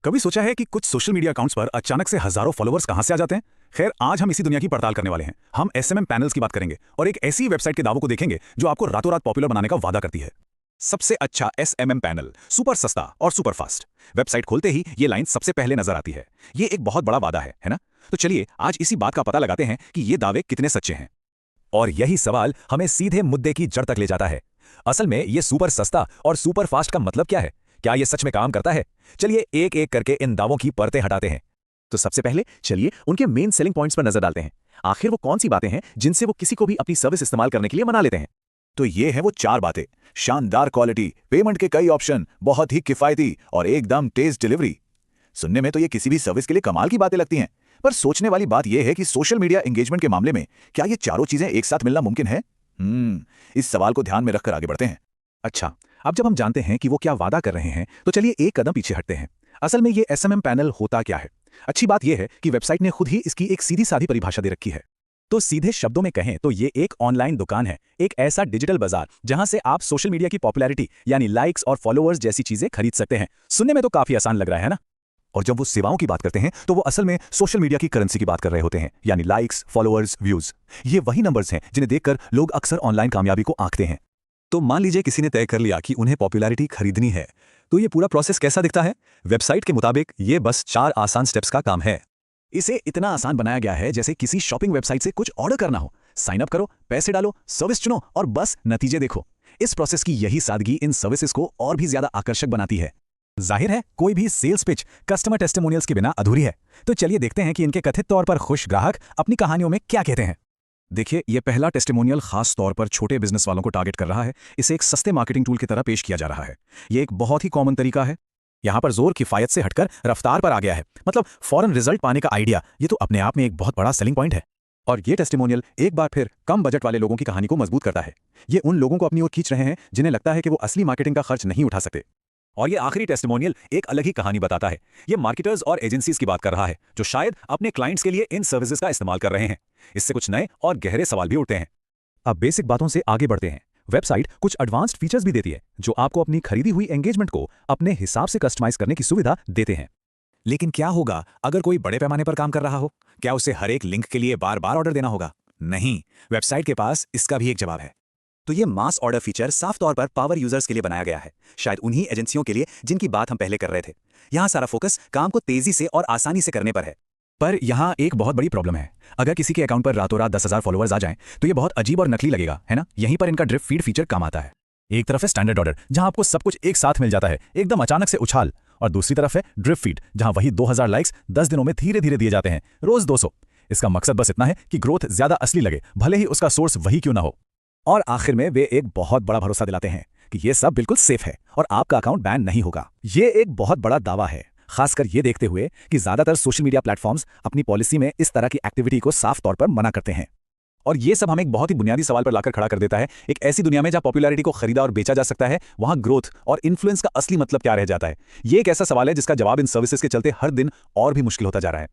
कभी सोचा है कि कुछ सोशल मीडिया अकाउंट्स पर अचानक से हजारों फॉलोअर्स कहां से आ जाते हैं? खैर, आज हम इसी दुनिया की पड़ताल करने वाले हैं। हम एसएमएम पैनल्स की बात करेंगे और एक ऐसी वेबसाइट के दावों को देखेंगे जो आपको रातों रात पॉपुलर बनाने का वादा करती है। सबसे अच्छा एसएमएम पैनल, सुपर सस्ता और सुपर फास्ट। वेबसाइट खोलते ही ये लाइन सबसे पहले नजर आती है। ये एक बहुत बड़ा वादा है ना? तो चलिए आज इसी बात का पता लगाते हैं कि ये दावे कितने सच्चे हैं। और यही सवाल हमें सीधे मुद्दे की जड़ तक ले जाता है। असल में ये सुपर सस्ता और सुपर फास्ट का मतलब क्या है? क्या ये सच में काम करता है? चलिए एक एक करके इन दावों की परतें हटाते हैं। तो सबसे पहले चलिए उनके मेन सेलिंग पॉइंट्स पर नजर डालते हैं। आखिर वो कौन सी बातें हैं जिनसे वो किसी को भी अपनी सर्विस इस्तेमाल करने के लिए मना लेते हैं। तो ये है वो 4 बातें। शानदार क्वालिटी, पेमेंट के कई ऑप्शन, बहुत ही किफायती और एकदम तेज डिलीवरी। सुनने में तो ये किसी भी सर्विस के लिए कमाल की बातें लगती हैं, पर सोचने वाली बात यह है कि सोशल मीडिया एंगेजमेंट के मामले में क्या ये चारों चीजें एक साथ मिलना मुमकिन है? इस सवाल को ध्यान में रखकर आगे बढ़ते हैं। अच्छा, अब जब हम जानते हैं कि वो क्या वादा कर रहे हैं, तो चलिए एक कदम पीछे हटते हैं। असल में ये एसएमएम पैनल होता क्या है? अच्छी बात यह है कि वेबसाइट ने खुद ही इसकी एक सीधी सादी परिभाषा दे रखी है। तो सीधे शब्दों में कहें तो ये एक ऑनलाइन दुकान है, एक ऐसा डिजिटल बाजार जहां से आप सोशल मीडिया की पॉपुलैरिटी यानी लाइक्स और फॉलोअर्स जैसी चीजें खरीद सकते हैं। सुनने में तो काफी आसान लग रहा है ना? और जब वो सेवाओं की बात करते हैं तो वो असल में सोशल मीडिया की करेंसी की बात कर रहे होते हैं, यानी लाइक्स, फॉलोअर्स, व्यूज। ये वही नंबर्स हैं जिन्हें देखकर लोग अक्सर ऑनलाइन कामयाबी को आंकते हैं। तो मान लीजिए किसी ने तय कर लिया कि उन्हें पॉपुलैरिटी खरीदनी है, तो ये पूरा प्रोसेस कैसा दिखता है? वेबसाइट के मुताबिक ये बस 4 आसान स्टेप्स का काम है। इसे इतना आसान बनाया गया है जैसे किसी शॉपिंग वेबसाइट से कुछ ऑर्डर करना हो। साइन अप करो, पैसे डालो, सर्विस चुनो और बस नतीजे देखो। इस प्रोसेस की यही सादगी इन सर्विसेज को और भी ज्यादा आकर्षक बनाती है। जाहिर है कोई भी सेल्स पिच कस्टमर टेस्टिमोनियल्स के बिना अधूरी है। तो चलिए देखते हैं कि इनके कथित तौर पर खुश ग्राहक अपनी कहानियों में क्या कहते हैं। देखिए, यह पहला टेस्टिमोनियल खास तौर पर छोटे बिजनेस वालों को टारगेट कर रहा है। इसे एक सस्ते मार्केटिंग टूल की तरह पेश किया जा रहा है। यह एक बहुत ही कॉमन तरीका है। यहां पर जोर किफायत से हटकर रफ्तार पर आ गया है। मतलब फौरन रिजल्ट पाने का आइडिया, ये तो अपने आप में एक बहुत बड़ा सेलिंग पॉइंट है। और ये टेस्टिमोनियल एक बार फिर कम बजट वाले लोगों की कहानी को मजबूत करता है। ये उन लोगों को अपनी ओर खींच रहे हैं जिन्हें लगता है कि वो असली मार्केटिंग का खर्च नहीं उठा सकते। और ये आखिरी टेस्टिमोनियल एक अलग ही कहानी बताता है। ये मार्केटर्स और एजेंसीज की बात कर रहा है जो शायद अपने क्लाइंट्स के लिए इन सर्विसेज का इस्तेमाल कर रहे हैं। इससे कुछ नए और गहरे सवाल भी उठते हैं। अब बेसिक बातों से आगे बढ़ते हैं। वेबसाइट कुछ एडवांस्ड फीचर्स भी देती है जो आपको अपनी खरीदी हुई एंगेजमेंट को अपने हिसाब से कस्टमाइज करने की सुविधा देते हैं। लेकिन क्या होगा अगर कोई बड़े पैमाने पर काम कर रहा हो? क्या उसे हर एक लिंक के लिए बार बार ऑर्डर देना होगा? नहीं, वेबसाइट के पास इसका भी एक जवाब है। तो ये मास ऑर्डर फीचर साफ तौर पर पावर यूजर्स के लिए बनाया गया है, शायद उन्हीं एजेंसियों के लिए जिनकी बात हम पहले कर रहे थे। यहाँ सारा फोकस काम को तेजी से और आसानी से करने पर है। पर यहाँ एक बहुत बड़ी प्रॉब्लम है। अगर किसी के अकाउंट पर रातों रात 10,000 फॉलोअर्स आ जाएं, तो ये बहुत अजीब और नकली लगेगा, है ना? यहीं पर इनका ड्रिफ्ट फीड फीचर काम आता है। एक तरफ है स्टैंडर्ड ऑर्डर जहां आपको सब कुछ एक साथ मिल जाता है, एकदम अचानक से उछाल। और दूसरी तरफ है ड्रिफ्ट फीड जहां वही 2000 लाइक्स 10 दिनों में धीरे धीरे दिए जाते हैं, रोज 200। इसका मकसद बस इतना है कि ग्रोथ ज्यादा असली लगे, भले ही उसका सोर्स वही क्यों ना हो। और आखिर में वे एक बहुत बड़ा भरोसा दिलाते हैं कि ये सब बिल्कुल सेफ है और आपका अकाउंट बैन नहीं होगा। ये एक बहुत बड़ा दावा है, खासकर ये देखते हुए कि ज्यादातर सोशल मीडिया प्लेटफॉर्म्स अपनी पॉलिसी में इस तरह की एक्टिविटी को साफ तौर पर मना करते हैं। और ये सब हमें एक बहुत ही बुनियादी सवाल पर लाकर खड़ा कर देता है। एक ऐसी दुनिया में जहां पॉपुलैरिटी को खरीदा और बेचा जा सकता है, वहां ग्रोथ और इन्फ्लुएंस का असली मतलब क्या रह जाता है? ये एक ऐसा सवाल है जिसका जवाब इन सर्विसेज के चलते हर दिन और भी मुश्किल होता जा रहा है।